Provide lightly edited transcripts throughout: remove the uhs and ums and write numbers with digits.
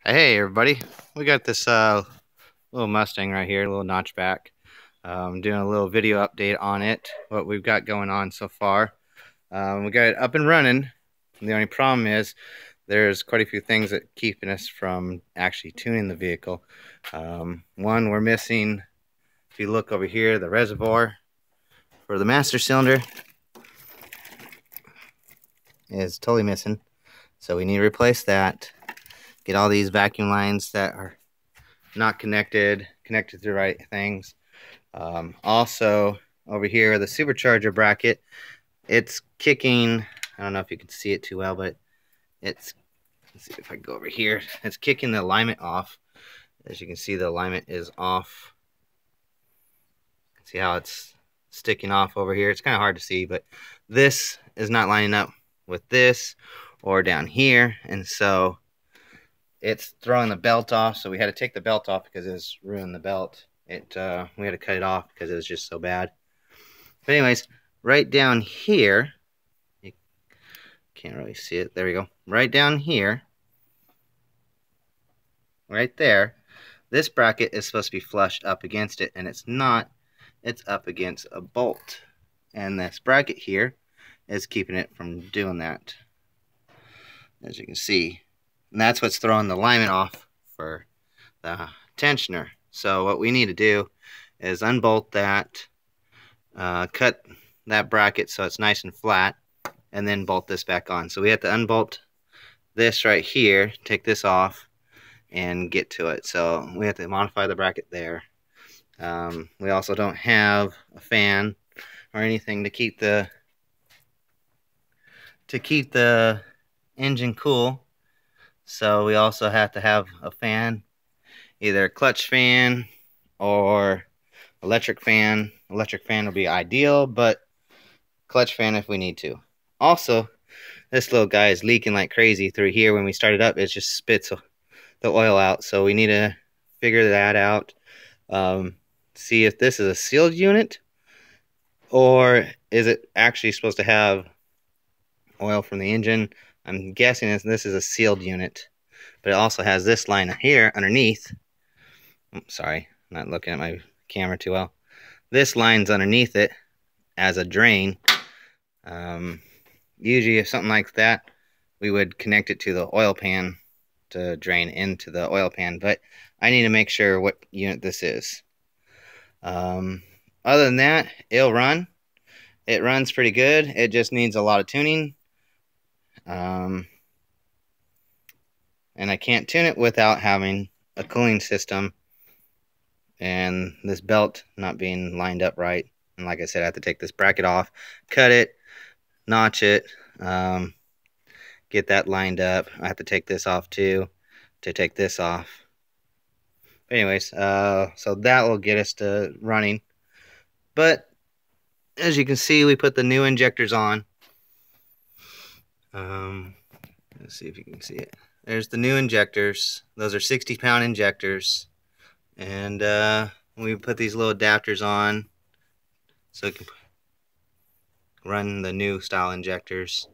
Hey everybody, we got this little Mustang right here, a little notchback. Doing a little video update on it, what we've got going on so far. We got it up and running. The only problem is there's quite a few things that keeping us from actually tuning the vehicle. One, we're missing, if you look over here, the reservoir for the master cylinder is totally missing. So we need to replace that. Get all these vacuum lines that are not connected to the right things. Also, over here, the supercharger bracket, it's kicking. I don't know if you can see it too well, but let's see if I go over here. It's kicking the alignment off. As you can see, the alignment is off. See how it's sticking off over here? It's kind of hard to see, but this is not lining up with this or down here, and so it's throwing the belt off. So we had to take the belt off because it's ruined the belt. We had to cut it off because it was just so bad. But anyways, right down here, you can't really see it. There we go. Right down here, right there, this bracket is supposed to be flush up against it, and it's not. It's up against a bolt. And this bracket here is keeping it from doing that, as you can see. And that's what's throwing the alignment off for the tensioner. So what we need to do is unbolt that, cut that bracket so it's nice and flat, and then bolt this back on. So we have to unbolt this right here, take this off, and get to it. So we have to modify the bracket there. We also don't have a fan or anything to keep the engine cool. So we also have to have a fan, either a clutch fan or electric fan. Electric fan will be ideal, but clutch fan if we need to. Also, this little guy is leaking like crazy through here. When we start it up, it just spits the oil out. So we need to figure that out. See if this is a sealed unit, or is it actually supposed to have oil from the engine. I'm guessing this is a sealed unit, but it also has this line here underneath. Sorry, I'm not looking at my camera too well. This line's underneath it as a drain. Usually if something like that, we would connect it to the oil pan to drain into the oil pan, but I need to make sure what unit this is. Other than that, it'll run. It runs pretty good. It just needs a lot of tuning. And I can't tune it without having a cooling system and this belt not being lined up right. And like I said, I have to take this bracket off, cut it, notch it, get that lined up. I have to take this off too to take this off. But anyways, so that will get us to running. But as you can see, we put the new injectors on. Let's see if you can see it. There's the new injectors. Those are 60-pound injectors. And we put these little adapters on so it can run the new style injectors.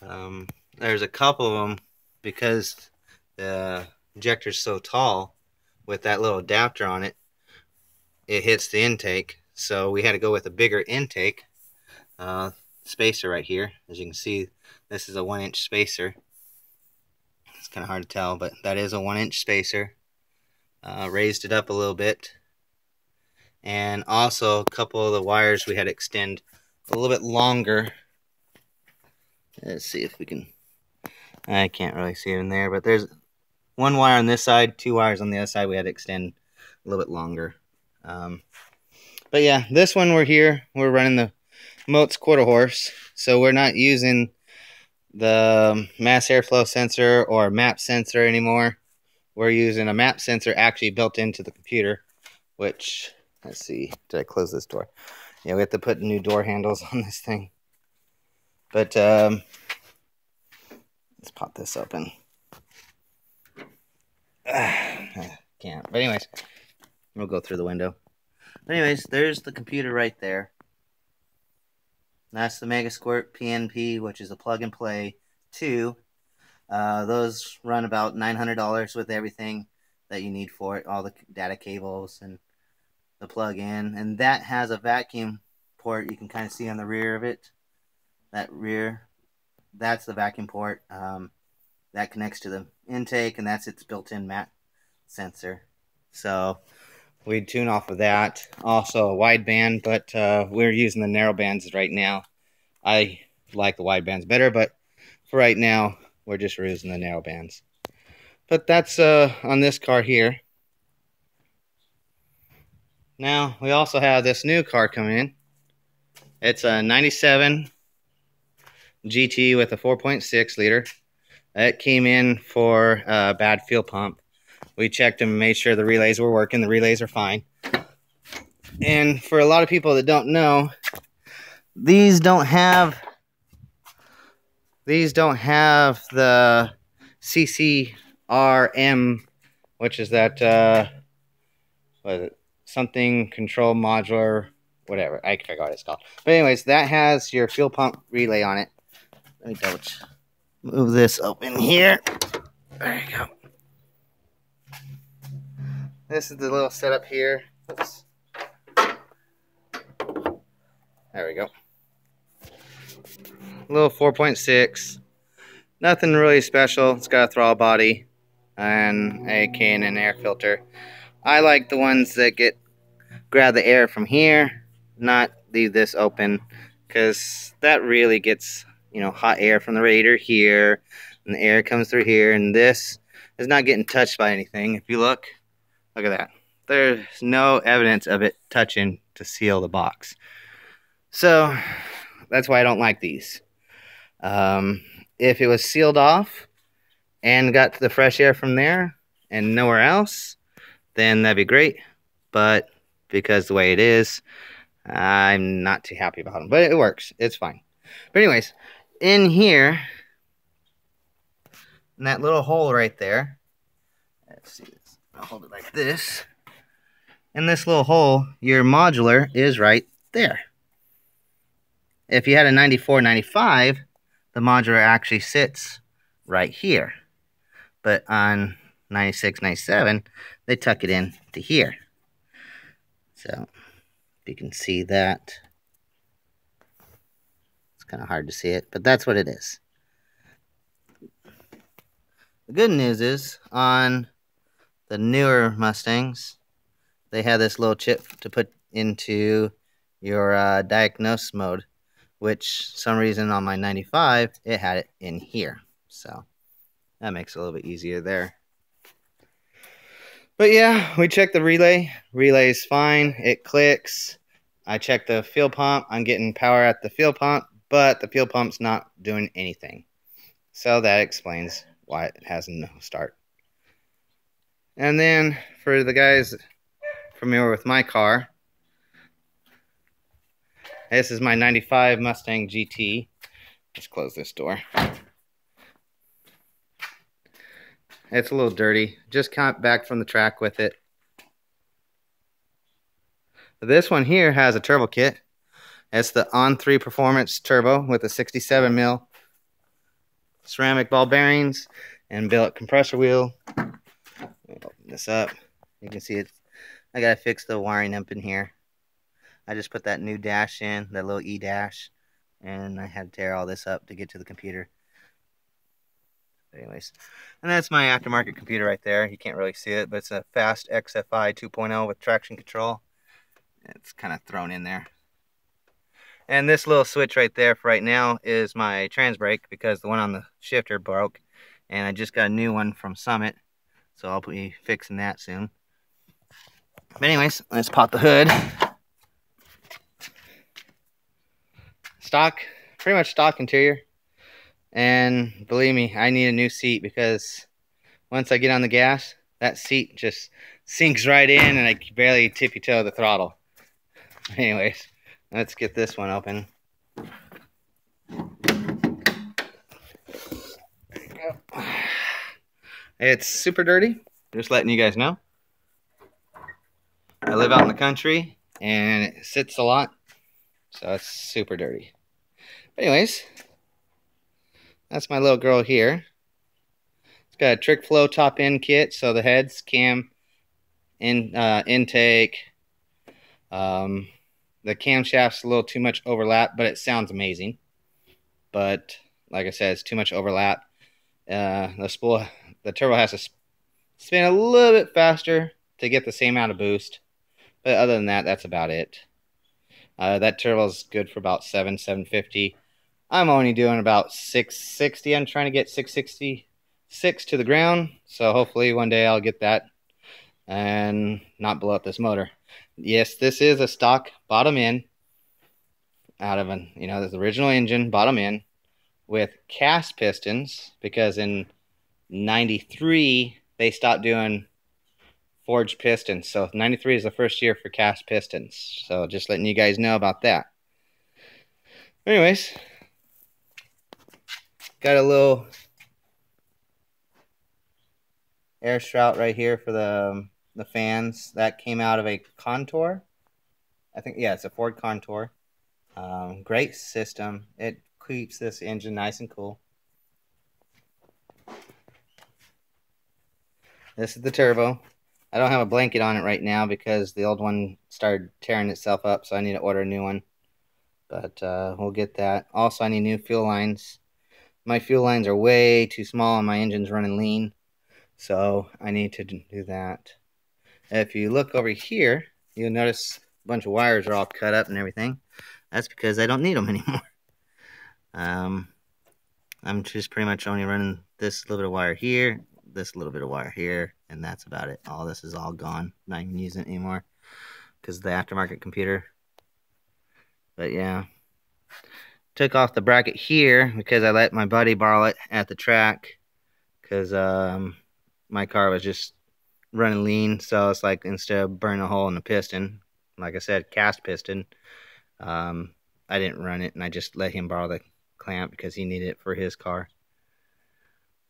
There's a couple of them, because the injector's so tall with that little adapter on it, it hits the intake. So we had to go with a bigger intake spacer right here. As you can see, this is a 1-inch spacer. It's kind of hard to tell, but that is a 1-inch spacer. Raised it up a little bit. And also a couple of the wires we had to extend a little bit longer. Let's see if we can, I can't really see it in there, but there's one wire on this side, 2 wires on the other side we had to extend a little bit longer. But yeah, this one we're running the Motes quarter horse, so we're not using the mass airflow sensor or map sensor anymore. We're using a map sensor actually built into the computer, which, let's see, did I close this door? Yeah, we have to put new door handles on this thing. But let's pop this open. I can't. But anyways, we'll go through the window. But anyways, there's the computer right there. That's the Megasquirt PNP, which is a plug and play to Those run about $900 with everything that you need for it, all the data cables and the plug-in. And that has a vacuum port you can kind of see on the rear of it. That rear, that's the vacuum port. That connects to the intake, and that's its built-in mat sensor. So we'd tune off of that. Also a wideband, but we're using the narrow bands right now. I like the wide bands better, but for right now, we're just using the narrow bands. But that's on this car here. Now, we also have this new car coming in. It's a 97 GT with a 4.6 liter. It came in for a bad fuel pump. We checked them and made sure the relays were working. The relays are fine. And for a lot of people that don't know, these don't have the CCRM, which is that what is it? Something control modular, whatever. I forgot what it's called. But anyways, that has your fuel pump relay on it. Let me double move this open here. There you go. This is the little setup here. Oops. There we go. Little 4.6. Nothing really special. It's got a throttle body and a can and air filter. I like the ones that grab the air from here, not leave this open, because that really gets, you know, hot air from the radiator here, and the air comes through here, and this is not getting touched by anything. If you look at that. There's no evidence of it touching to seal the box. So that's why I don't like these. If it was sealed off and got the fresh air from there and nowhere else, then that'd be great. But because the way it is, I'm not too happy about them. But it works. It's fine. But anyways, in here, in that little hole right there, let's see this. I'll hold it like this. In this little hole, your modular is right there. If you had a 94, 95, the modular actually sits right here. But on 96, 97, they tuck it in to here. So, if you can see that. It's kind of hard to see it, but that's what it is. The good news is, on the newer Mustangs, they have this little chip to put into your diagnose mode, which some reason on my 95, it had it in here. So that makes it a little bit easier there. But yeah, we checked the relay. Relay's fine. It clicks. I checked the fuel pump. I'm getting power at the fuel pump, but the fuel pump's not doing anything. So that explains why it has no start. And then for the guys familiar with my car, this is my 95 Mustang GT. Let's close this door. It's a little dirty. Just got back from the track with it. This one here has a turbo kit. It's the On3 Performance Turbo with a 67 mil ceramic ball bearings and billet compressor wheel. Let me open this up. You can see it. I gotta fix the wiring up in here. I just put that new dash in, that little E dash, and I had to tear all this up to get to the computer. Anyways, and that's my aftermarket computer right there. You can't really see it, but it's a Fast XFI 2.0 with traction control. It's kind of thrown in there. And this little switch right there for right now is my trans brake, because the one on the shifter broke, and I just got a new one from Summit, so I'll be fixing that soon. But anyways, let's pop the hood. Stock, pretty much stock interior. And believe me, I need a new seat, because once I get on the gas, that seat just sinks right in and I can barely tippy toe the throttle. Anyways, let's get this one open. There you go. It's super dirty, just letting you guys know. I live out in the country and it sits a lot, so it's super dirty. Anyways, that's my little girl here. It's got a trick flow top end kit, so the heads, cam, intake. The camshaft's a little too much overlap, but it sounds amazing. But like I said, it's too much overlap. The turbo has to spin a little bit faster to get the same amount of boost. But other than that, that's about it. That turbo's good for about 750. I'm only doing about 660. I'm trying to get 666 to the ground. So hopefully one day I'll get that and not blow up this motor. Yes, this is a stock bottom end out of an, this original engine bottom end with cast pistons, because in 93 they stopped doing forged pistons. So 93 is the first year for cast pistons. So just letting you guys know about that. Anyways, got a little air sprout right here for the fans. That came out of a Contour. I think, yeah, it's a Ford Contour. Great system. It keeps this engine nice and cool. This is the turbo. I don't have a blanket on it right now because the old one started tearing itself up, so I need to order a new one. But we'll get that. Also, I need new fuel lines. My fuel lines are way too small and my engine's running lean, so I need to do that. If you look over here, you'll notice a bunch of wires are all cut up and everything. That's because I don't need them anymore. I'm just pretty much only running this little bit of wire here, this little bit of wire here, and that's about it. All this is all gone. Not even using it anymore because of the aftermarket computer. But yeah, took off the bracket here because I let my buddy borrow it at the track because my car was just running lean. So it's like, instead of burning a hole in the piston, like I said, cast piston, I didn't run it, and I just let him borrow the clamp because he needed it for his car.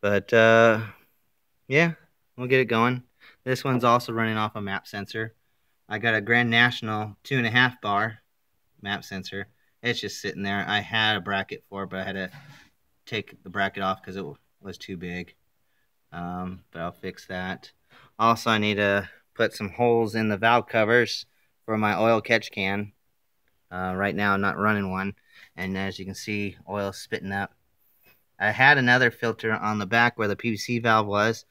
But yeah, we'll get it going. This one's also running off a map sensor. I got a Grand National 2.5 bar map sensor. It's just sitting there. I had a bracket for it, but I had to take the bracket off because it was too big. But I'll fix that. Also, I need to put some holes in the valve covers for my oil catch can. Right now I'm not running one, and as you can see, oil's spitting up. I had another filter on the back where the PVC valve was,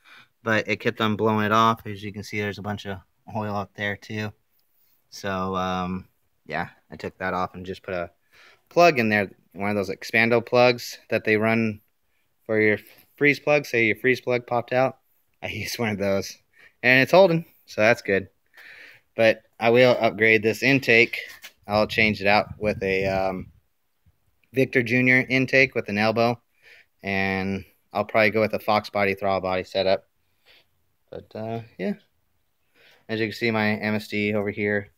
but it kept on blowing it off. As you can see, there's a bunch of oil up there too. So yeah, I took that off and just put a plug in there, one of those expando plugs that they run for your freeze plug. Say your freeze plug popped out, I used one of those, and it's holding, so that's good. But I will upgrade this intake. I'll change it out with a Victor Jr. intake with an elbow, and I'll probably go with a Fox body throttle body setup. But yeah, as you can see, my MSD over here,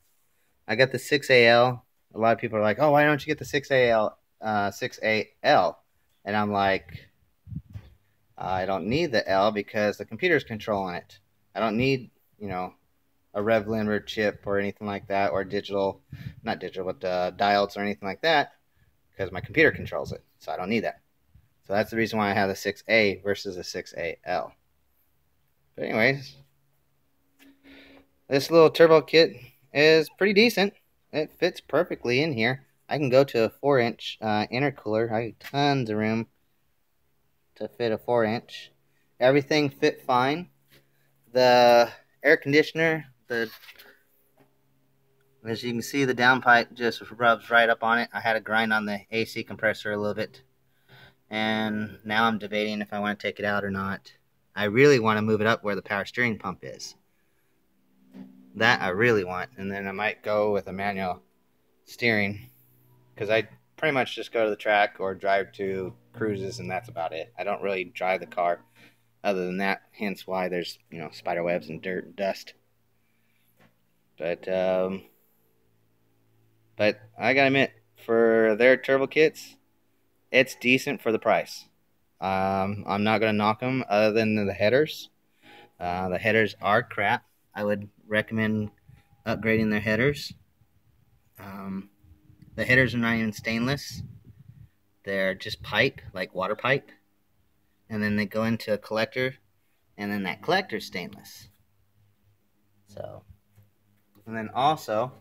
I got the 6AL. A lot of people are like, oh, why don't you get the 6AL? And I'm like, I don't need the L because the computer's controlling it. I don't need, a rev limiter chip or anything like that, or digital, not digital, but diodes or anything like that, because my computer controls it, so I don't need that. So that's the reason why I have the 6A versus the 6AL. But anyways, this little turbo kit is pretty decent. It fits perfectly in here. I can go to a 4-inch intercooler. I have tons of room to fit a 4-inch. Everything fit fine. The air conditioner, as you can see, the downpipe just rubs right up on it. I had to grind on the AC compressor a little bit, and now I'm debating if I want to take it out or not. I really want to move it up where the power steering pump is. That I really want, and then I might go with a manual steering, because I pretty much just go to the track or drive to cruises, and that's about it. I don't really drive the car other than that, hence why there's, spider webs and dirt and dust. But I gotta admit, for their turbo kits, it's decent for the price. I'm not gonna knock them other than the headers. The headers are crap. I would recommend upgrading their headers. The headers are not even stainless. They're just pipe, like water pipe. and then they go into a collector, and then that collector's stainless. So, and then also,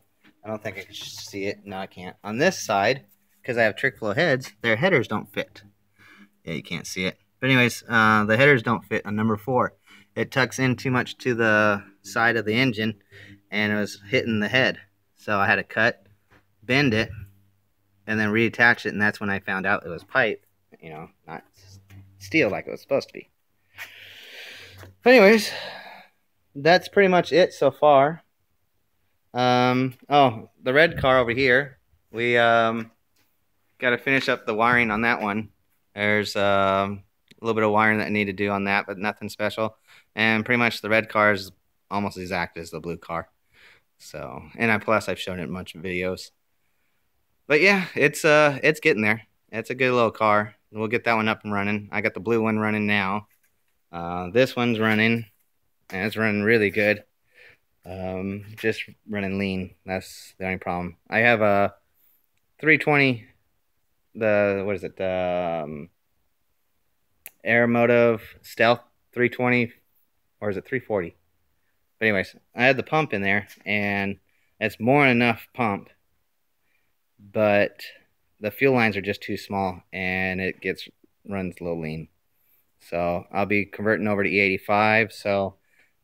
I don't think I can see it. No, I can't. On this side, because I have trick flow heads, their headers don't fit. Yeah, you can't see it. But anyways, the headers don't fit on number 4. It tucks in too much to the side of the engine, and it was hitting the head. So I had to cut, bend it, and then reattach it, and that's when I found out it was pipe, you know, not steel like it was supposed to be. But anyways, that's pretty much it so far. Oh, the red car over here, we got to finish up the wiring on that one. There's a little bit of wiring that I need to do on that, but nothing special. And pretty much the red car is almost exact as the blue car. So, and plus I've shown it in a bunch of videos. But yeah, it's getting there. It's a good little car. We'll get that one up and running. I got the blue one running now. This one's running, and it's running really good. Just running lean. That's the only problem. I have a 320. What is it? The Aeromotive Stealth 320, or is it 340? But anyways, I had the pump in there, and it's more than enough pump, but the fuel lines are just too small, and it runs a little lean. So I'll be converting over to E85. So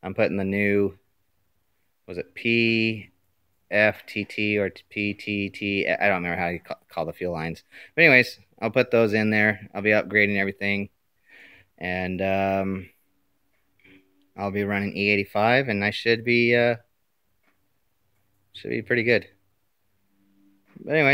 I'm putting the new, was it PFTT or PTT? I don't remember how you call the fuel lines. But anyways, I'll put those in there. I'll be upgrading everything, and I'll be running E85, and I should be pretty good. But anyways.